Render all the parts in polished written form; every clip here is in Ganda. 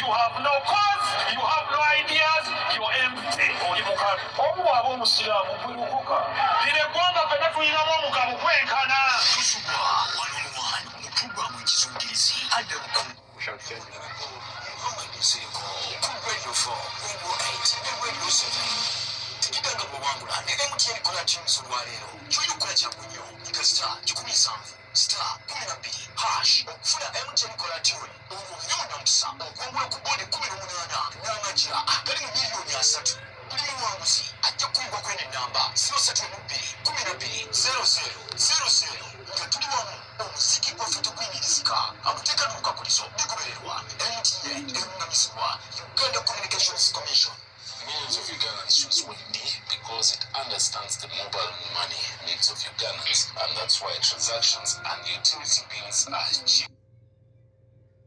You have no cause, you have no ideas, you're empty. Omwabo omusiraamu kwerokoka. Lirekwanga fena tuyinamu omugabo kwenkana. Programu ekizungirizi adda bukumu. Radio 4, Radio 8, Radio 7. Tikitanga bwangula ne MTN kola teams olwaleero. Ky'oyikola kyamunyo star 17 star 12 hash okufuna MTN kola tune olw'obunyumu musa okwongula ku boodi 18 n'amajja agali mu miliyoni 3. Buli muwanguzi ajja kukumbwa kwene namba 072-12-0000 nga tuli wamu omuziki gwaffe teguyimirizika amateeka n'obukakulizo bigubererwa MTN eruŋŋamizibwa Uganda Communications Commission. Millions of Ugandans choose Wendy because it understands the mobile money needs of Ugandans, and that's why transactions and utility bills are cheap.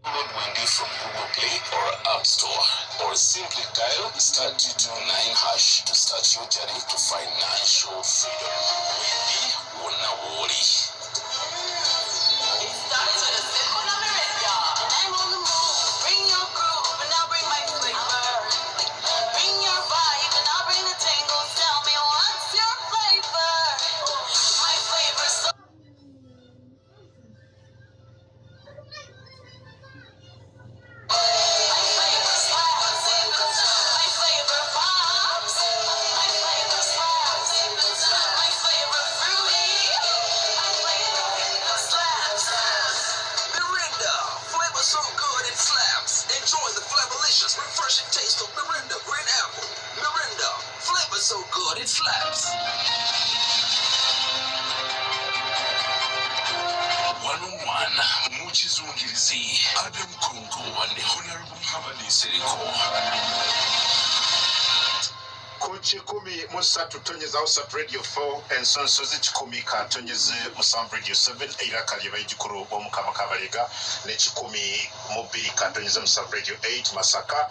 Download Wendy from Google Play or App Store, or simply dial *229# to start your journey to financial freedom. Wendy, wona woli. It starts with a simple Miranda, and I'm on the move. Bring your groove, and I'll bring my flavor. Bring your vibe, and I'll bring the tingles. Tell me what's your flavor? My flavor's so. Enjoy the flavorlicious, refreshing taste of Mirinda Green Apple. Mirinda, flavor so good it slaps. 101 Mukizungirizi Adam Kongo and Honorable Muhammad Seriko. Kuchikumi Musatu Tonyeza Usat Radio 4 and Sonsozi Chikumi Katonyeze Musam Radio 7 Iraka Yavajikuru Omukama Kabalega Nechikumi Mobili Katonyeza Musam Radio 8 Masaka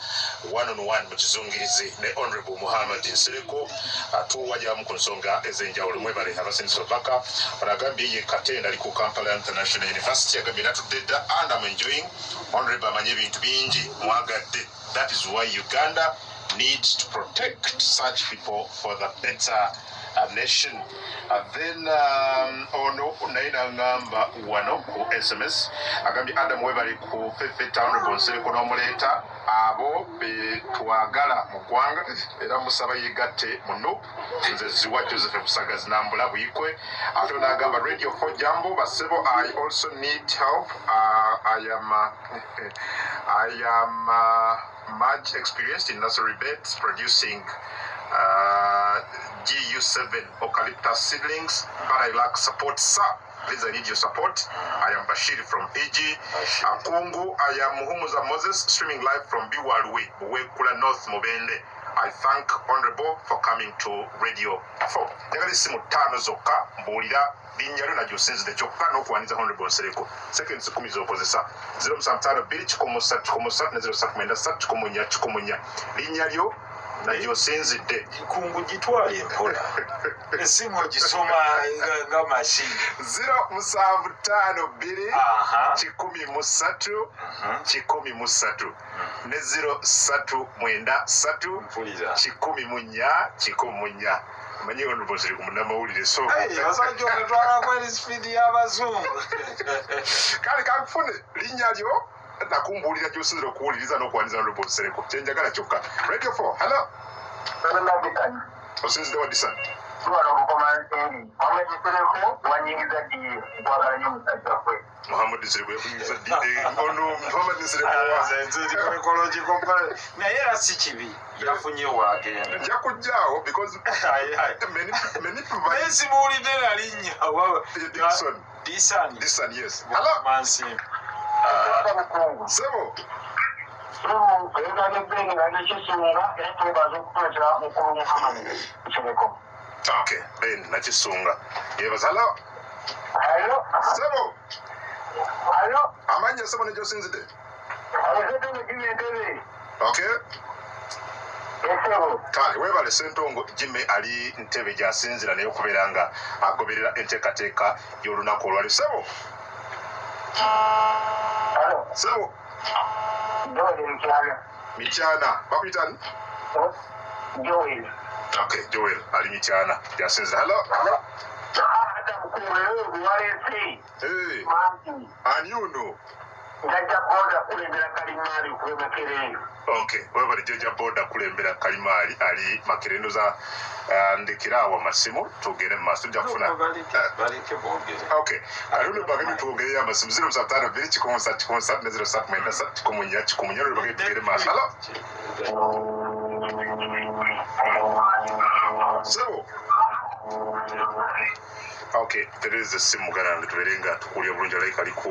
101 Mukizungirizi Ne Honorable Muhammad Seriko Atuwaja Mukonsonga Ezenja Olumwebale Havasinso Baka Paragambi Ye Katenda Liku Kampala International University Agambinatu Deda and I'm enjoying Honorable Manyevi Ntubinji Mwagade. That is why Uganda needs to protect such people for the better nation. Then ono naina ngamba wano ku SMS agambi Adam Webali ku Fefeta Honorable Nsereko n'omuleta abo be twagala mu ggwanga era musaba yegatte muno nze ziwa Joseph Busagazi nambula buyikwe ate n'agamba Radio 4 Jambo basebo I also need help. I am much experienced in nursery beds producing GU7 eucalyptus seedlings, but I lack support, sir. Please, I need your support. I am Bashir from AG Akungu. I am Muhumuza Moses, streaming live from Biwalwe, Buwekula North Mubende. I thank Honorable for coming to Radio 4. Negali simu tano zoka mbulira linyalu na josenzi kyokka n'okuwaniza Honorable Nsereko. Seconds 10 z'okozesa 0 ne 0 linyalyo na josenzi kungu gitwaye mpola esimu ogisoma nga machine 0 ne 0 Manye Honorable Nsereko munamawulire so basajja okutwala kweri speed y'abazungu kale kakufune linyalyo nakumbulira gy'osinzira okuwuliriza n'okuwaniza Honorable Nsereko kyenjagala kyokka. Radio 4 hello osinzira wa Disan Muhammad Nsereko yakunyiza ono Muhammad Nsereko naye era si kibi yafunye waagenda nja kujjaawo because many provide simuwulidde nalinnya Disan yes hello Mansim Sebo Okay, Ben Nachisunga. Yebaza hello. Hello. Sebo. Hello. Amanya sebo ne josinzide. Okay. Kale webale Sentongo Jimmy ali ntebe jasinzira nayo kuberanga agoberera enteekateeka y'olunaku olwali Sebo. Hello. Sebo. Dole Michana bakuyitani Joel. okay Joel ali Michana yasinzira hello hey and you know Jaja boda kulembera kalimali kwe Makerere. okay webali Jaja boda kulembera kalimali ali Makerere za ndekirawo amasimu tugere mu maso jafuna baleke bongere okay alulu bagani tugere ya masimu 07 biri chikonsa 07 chikomunya chikomunya bagani tugere maso hello so okay, there is a simugana tuberenga tukulya bulungi like aliko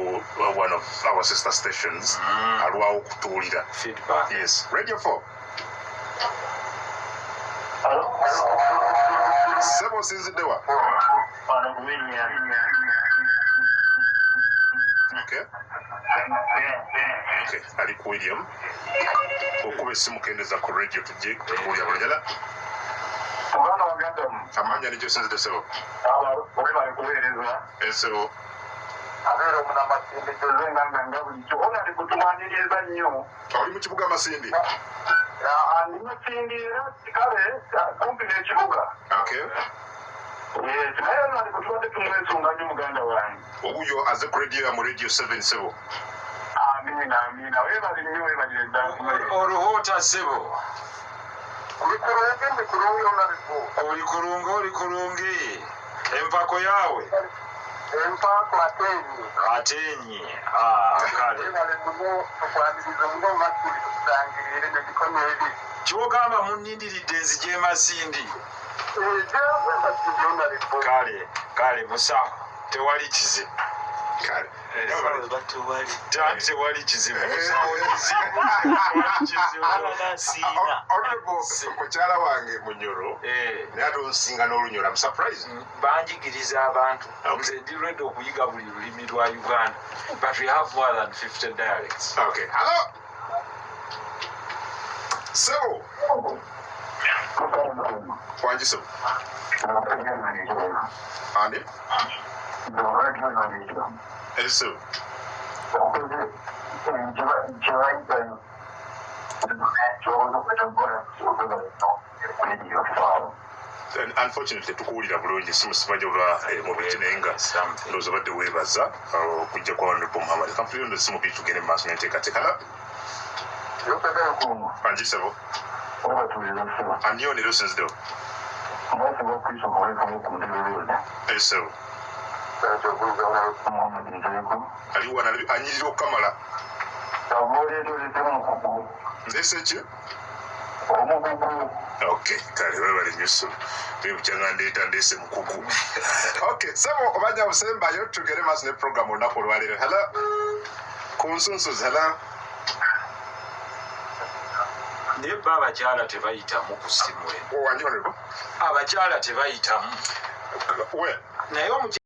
one of our sister stations alwawo kutulira feedback. Yes, Radio 4 Sebo sinzidewa okay okay aliko William okuba esimu kendeza ku radio tujje tukulya bulungi Mwana wa Gandam. amanya nijo sinzide sebo Wema kueleza. esebo Abero muna masinde tozenga nganga bulicho. Ona likutumaniriza nnyo. oli mu kibuga Masindi Ndi masindira kale kumpi n'ekibuga. okay Yes, naye nali kutubadde tumwesunga nnyo muganda wange. obuyo aze ku radio ya mu radio 7 sebo Amina. Webali nnyo webalire ddala. Oluhota sebo oli kulungi empako yawe Empako atenyi kale kyogamba munindiridde nzije emasindi kale musawo tewali kizibu kale tewali kizibu mukyala wange munyoro naye ate onsinga n'olunyola mu surprise banjigiriza abantu nze ndi ready okuyiga buli lulimi lwa Uganda but we have more than 50 dialects. okay hello sebo wangi sebo ani sebo unfortunately tukuwulira bulungi simusibajja olwa mu bikinenga ndowooza obadde weebaza okujja kwa honorable Muhammad kampulira ndo simu bitu tugende mu maaso n'enteekateeka wangi sebo ani onero osinzidewo sebo aliwo anyirira okukamala ndeese ki okay kale webale nnyo bebukyanga ndeeta ndeese mukugu okay sebo obanja busembayo tugere maaso ne program olunaku olwaleero hala ku nsunsuzi hala naye ba abakyala tebayitamu ku simu wangi honorable abakyala tebayitamu we naye